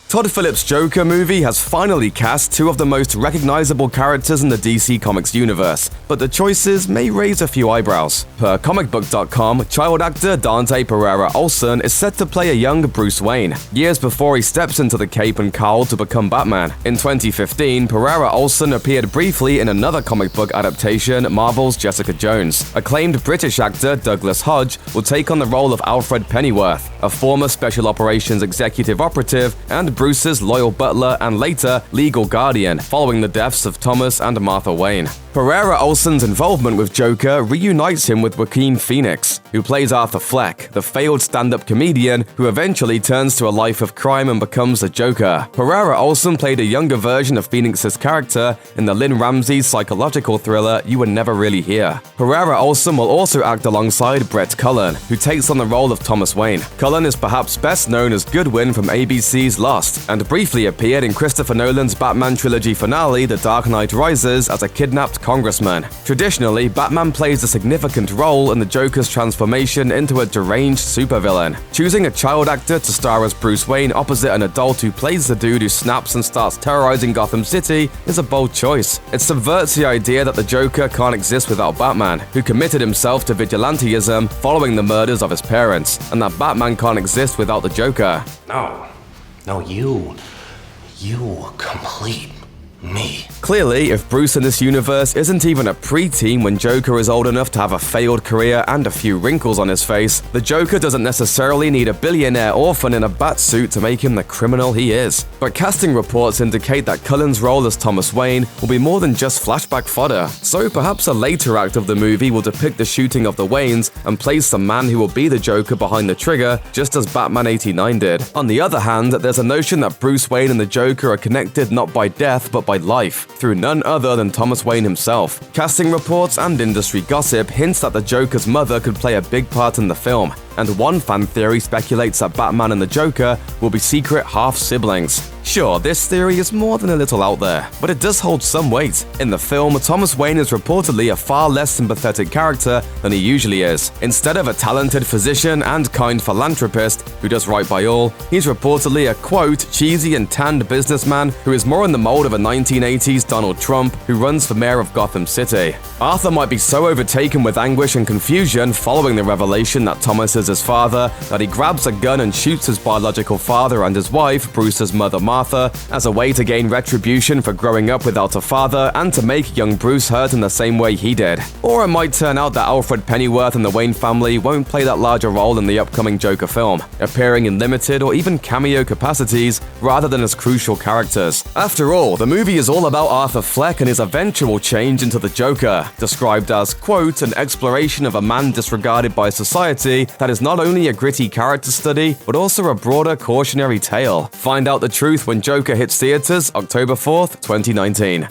Todd Phillips' Joker movie has finally cast two of the most recognizable characters in the DC Comics universe, but the choices may raise a few eyebrows. Per comicbook.com, child actor Dante Pereira-Olson is set to play a young Bruce Wayne, years before he steps into the cape and cowl to become Batman. In 2015, Pereira-Olson appeared briefly in another comic book adaptation, Marvel's Jessica Jones. Acclaimed British actor Douglas Hodge will take on the role of Alfred Pennyworth, a former Special Operations executive operative and Bruce's loyal butler and later legal guardian, following the deaths of Thomas and Martha Wayne. Pereira-Olson's involvement with Joker reunites him with Joaquin Phoenix, who plays Arthur Fleck, the failed stand-up comedian who eventually turns to a life of crime and becomes the Joker. Pereira-Olson played a younger version of Phoenix's character in the Lynn Ramsey psychological thriller You Would Never Really Hear. Pereira-Olson will also act alongside Brett Cullen, who takes on the role of Thomas Wayne. Cullen is perhaps best known as Goodwin from ABC's Lost, and briefly appeared in Christopher Nolan's Batman trilogy finale The Dark Knight Rises as a kidnapped congressman. Traditionally, Batman plays a significant role in the Joker's transformation into a deranged supervillain. Choosing a child actor to star as Bruce Wayne opposite an adult who plays the dude who snaps and starts terrorizing Gotham City is a bold choice. It subverts the idea that the Joker can't exist without Batman, who committed himself to vigilantism following the murders of his parents, and that Batman can't exist without the Joker. No, you complete me. Clearly, if Bruce in this universe isn't even a preteen when Joker is old enough to have a failed career and a few wrinkles on his face, the Joker doesn't necessarily need a billionaire orphan in a bat suit to make him the criminal he is. But casting reports indicate that Cullen's role as Thomas Wayne will be more than just flashback fodder, so perhaps a later act of the movie will depict the shooting of the Waynes and place the man who will be the Joker behind the trigger, just as Batman 89 did. On the other hand, there's a notion that Bruce Wayne and the Joker are connected not by death but by life, through none other than Thomas Wayne himself. Casting reports and industry gossip hints that the Joker's mother could play a big part in the film, and one fan theory speculates that Batman and the Joker will be secret half-siblings. Sure, this theory is more than a little out there, but it does hold some weight. In the film, Thomas Wayne is reportedly a far less sympathetic character than he usually is. Instead of a talented physician and kind philanthropist who does right by all, he's reportedly a, quote, cheesy and tanned businessman who is more in the mold of a 1980s Donald Trump who runs for mayor of Gotham City. Arthur might be so overtaken with anguish and confusion following the revelation that Thomas is his father that he grabs a gun and shoots his biological father and his wife, Bruce's mother Martha, as a way to gain retribution for growing up without a father and to make young Bruce hurt in the same way he did. Or it might turn out that Alfred Pennyworth and the Wayne family won't play that larger role in the upcoming Joker film, appearing in limited or even cameo capacities rather than as crucial characters. After all, the movie is all about Arthur Fleck and his eventual change into the Joker, described as, quote, an exploration of a man disregarded by society that is not only a gritty character study, but also a broader cautionary tale. Find out the truth when Joker hits theaters October 4th, 2019.